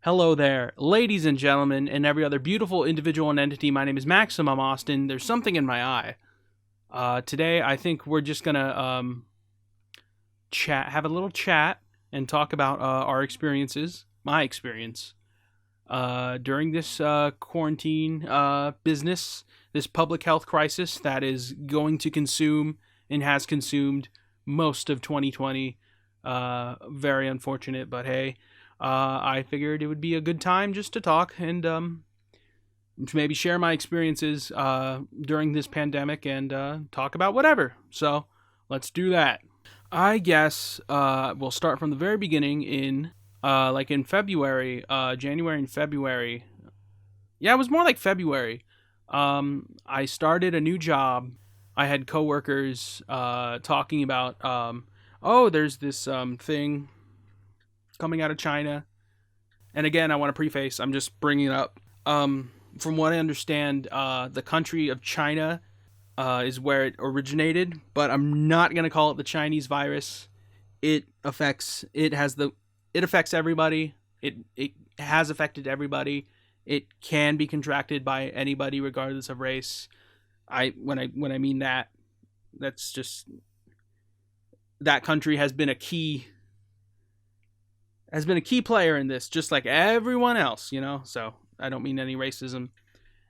Hello there, ladies and gentlemen, and every other beautiful individual and entity. My name is MaximumAustin. There's something in my eye. Today, I think we're just gonna have a little chat, and talk about our experiences, my experience, during this quarantine business, this public health crisis that is going to consume and has consumed most of 2020. Very unfortunate, but hey. I figured it would be a good time just to talk and to maybe share my experiences during this pandemic and talk about whatever. So let's do that. I guess we'll start from the very beginning in February, January and February. Yeah, it was more like February. I started a new job. I had coworkers talking about, oh, there's this thing coming out of China. And again, I want to preface, I'm just bringing it up. From what I understand, the country of China is where it originated, but I'm not going to call it the Chinese virus. It affects everybody. It has affected everybody. It can be contracted by anybody regardless of race. When I mean that, that's just that country has been a key player in this, just like everyone else, so I don't mean any racism.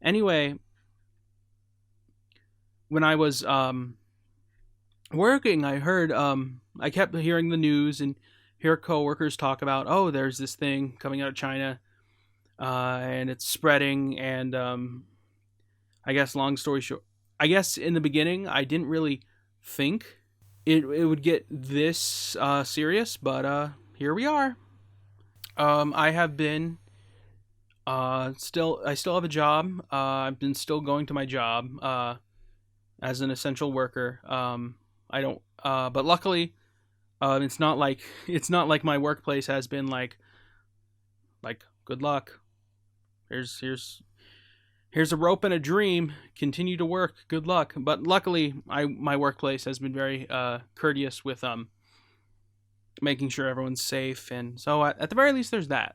Anyway, when I was working, I kept hearing the news and hear coworkers talk about, oh, there's this thing coming out of China, and it's spreading, and I guess long story short, I guess in the beginning I didn't really think it would get this serious, but here we are. I have been I still have a job. I've been still going to my job as an essential worker. I don't but luckily it's not like my workplace has been like good luck. Here's a rope and a dream. Continue to work. Good luck. But luckily my workplace has been very courteous with making sure everyone's safe, and so at the very least there's that.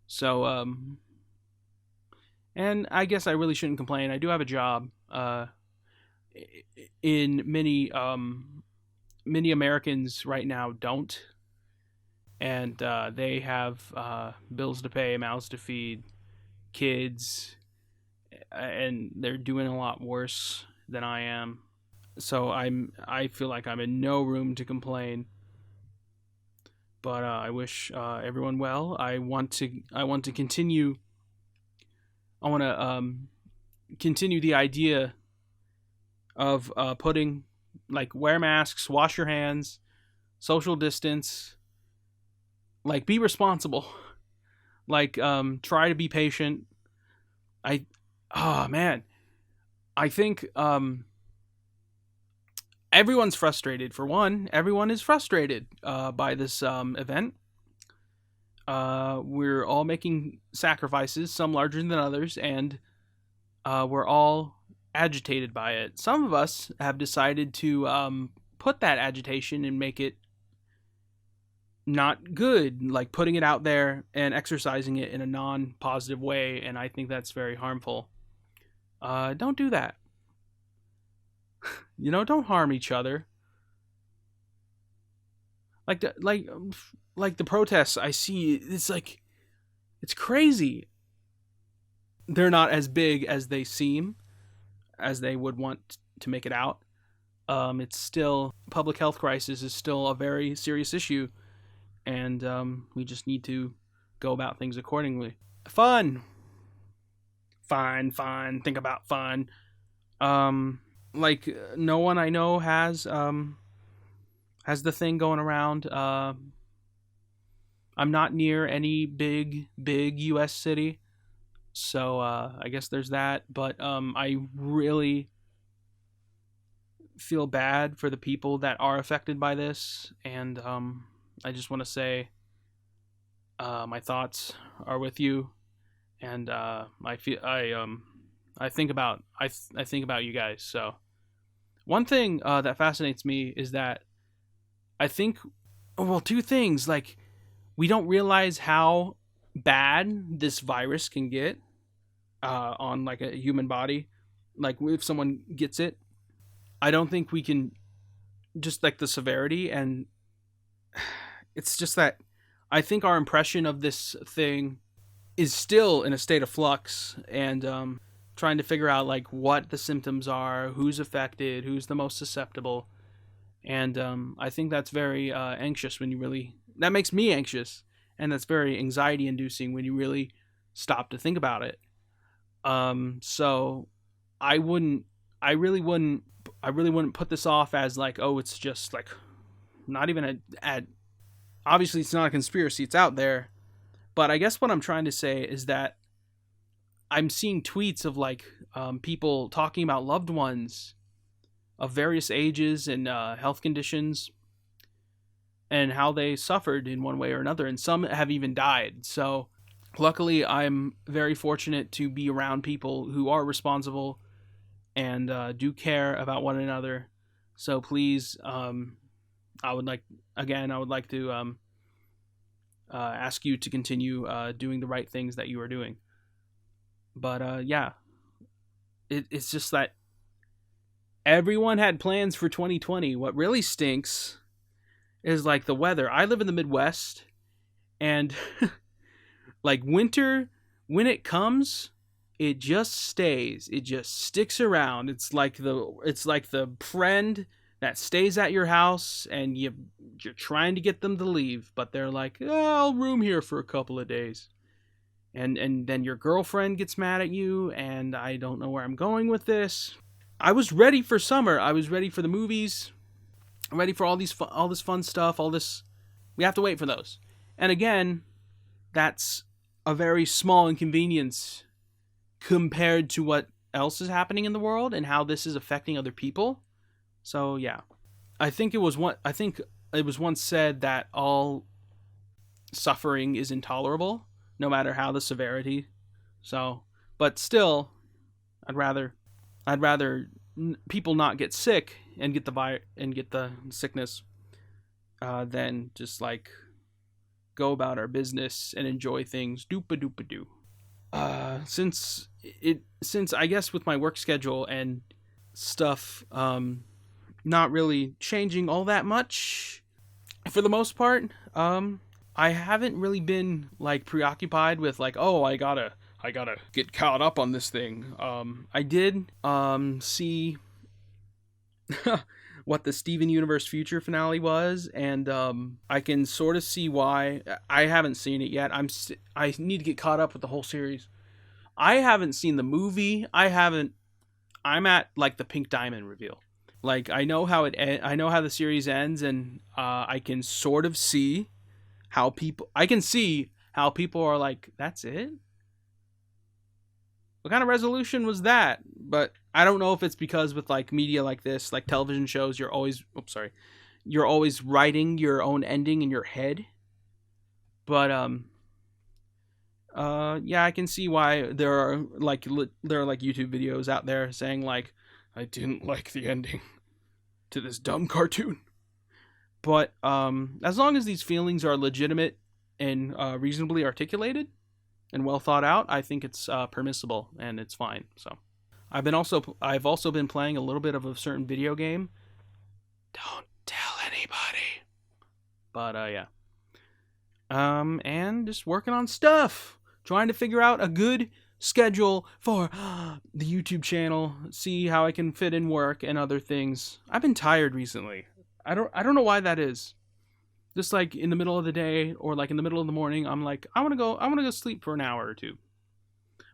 So and I guess I really shouldn't complain. I do have a job. In many Americans right now don't, and they have bills to pay, mouths to feed, kids, and they're doing a lot worse than I am. So I feel like I'm in no room to complain. But I wish everyone well. I want to continue. I want to continue the idea of putting, like, wear masks, wash your hands, social distance, like, be responsible, like, try to be patient. Man, I think everyone's frustrated. For one, everyone is frustrated by this event. We're all making sacrifices, some larger than others, and we're all agitated by it. Some of us have decided to put that agitation and make it not good, like putting it out there and exercising it in a non-positive way, and I think that's very harmful. Don't do that. Don't harm each other. Like the protests I see, it's crazy. They're not as big as they seem, as they would want to make it out. It's still, public health crisis is still a very serious issue, and we just need to go about things accordingly. Fun. Fine. Think about fun. Like, no one I know has the thing going around. I'm not near any big US city, so I guess there's that. But I really feel bad for the people that are affected by this, and I just want to say my thoughts are with you, and I think about you guys. So one thing that fascinates me is that I think, well, two things. Like, we don't realize how bad this virus can get on like a human body, like if someone gets it, I don't think we can just like the severity. And it's just that I think our impression of this thing is still in a state of flux, and trying to figure out like what the symptoms are, who's affected, who's the most susceptible. And I think that's very anxious when you really, that makes me anxious, and that's very anxiety inducing when you really stop to think about it. So I wouldn't, I really wouldn't put this off as like, oh, it's just like not even a obviously it's not a conspiracy, it's out there. But I guess what I'm trying to say is that I'm seeing tweets of like people talking about loved ones of various ages and health conditions, and how they suffered in one way or another, and some have even died. So luckily I'm very fortunate to be around people who are responsible and do care about one another. So please, I would like to ask you to continue doing the right things that you are doing. But yeah, it's just that everyone had plans for 2020. What really stinks is like the weather. I live in the Midwest, and like winter, when it comes, it just stays. It just sticks around. It's like the friend that stays at your house, and you're trying to get them to leave, but they're like, oh, I'll room here for a couple of days. And then your girlfriend gets mad at you, and I don't know where I'm going with this. I was ready for summer. I was ready for the movies. I'm ready for all this fun stuff. We have to wait for those. And again, that's a very small inconvenience compared to what else is happening in the world and how this is affecting other people. So yeah, I think it was once said that all suffering is intolerable, no matter how the severity. So, but still, I'd rather people not get sick and get the sickness than just like go about our business and enjoy things doopa doopa doo. Since I guess with my work schedule and stuff not really changing all that much for the most part, I haven't really been like preoccupied with like, oh, I gotta get caught up on this thing. I did see what the Steven Universe Future finale was, and I can sort of see why. I haven't seen it yet. I need to get caught up with the whole series. I haven't seen the movie. I'm at like the Pink Diamond reveal. Like I know how the series ends, and I can sort of see how people are like, that's it? What kind of resolution was that? But I don't know if it's because with like media like this, like television shows, you're always writing your own ending in your head. But yeah, I can see why there are like YouTube videos out there saying like, I didn't like the ending to this dumb cartoon. But as long as these feelings are legitimate and reasonably articulated and well thought out, I think it's permissible and it's fine. So I've also been playing a little bit of a certain video game. Don't tell anybody. But yeah. And just working on stuff, trying to figure out a good schedule for the YouTube channel, see how I can fit in work and other things. I've been tired recently. I don't know why that is. Just like in the middle of the day or like in the middle of the morning, I'm like, I want to go sleep for an hour or two.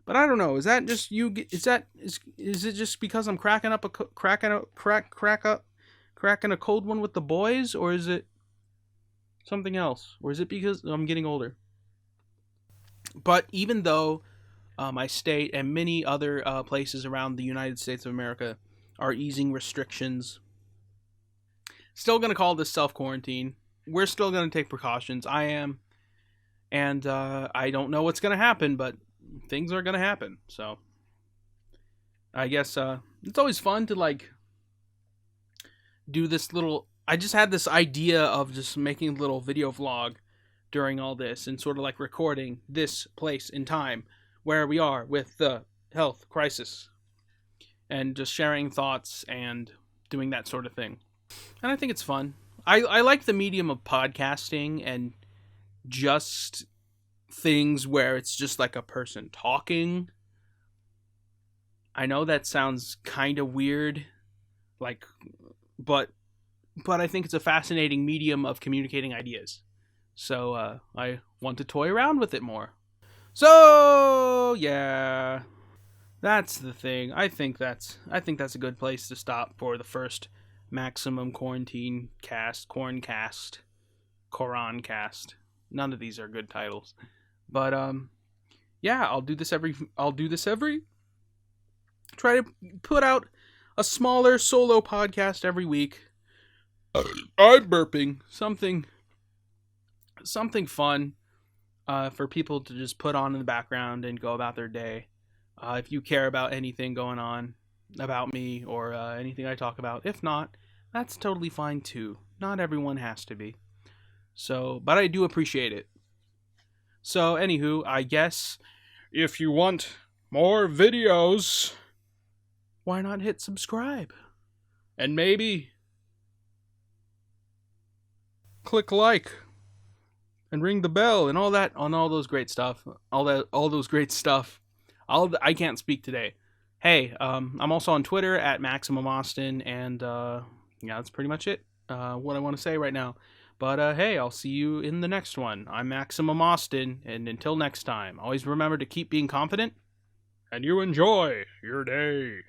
But I don't know. Is that just you? Is it just because I'm cracking a cold one with the boys, or is it something else, or is it because I'm getting older? But even though my state and many other places around the United States of America are easing restrictions, still going to call this self-quarantine. We're still going to take precautions. I am. And I don't know what's going to happen, but things are going to happen. So I guess it's always fun to like do this little... I just had this idea of just making a little video vlog during all this, and sort of like recording this place in time where we are with the health crisis, and just sharing thoughts and doing that sort of thing. And I think it's fun. I like the medium of podcasting and just things where it's just like a person talking. I know that sounds kind of weird, like, but I think it's a fascinating medium of communicating ideas. So I want to toy around with it more. So yeah, that's the thing. I think that's a good place to stop for the first Maximum Quarantine Cast, Corncast, Cast. None of these are good titles, but yeah, I'll do this every. Try to put out a smaller solo podcast every week. I'm burping. Something fun for people to just put on in the background and go about their day. If you care about anything going on about me or anything I talk about. If not, that's totally fine too. Not everyone has to be. So, but I do appreciate it. So, anywho, I guess if you want more videos, why not hit subscribe? And maybe click like and ring the bell and all that, on all those great stuff. All those great stuff. I can't speak today. Hey, I'm also on Twitter at MaximumAustin, and yeah, that's pretty much it. What I want to say right now. But hey, I'll see you in the next one. I'm MaximumAustin, and until next time, always remember to keep being confident, and you enjoy your day.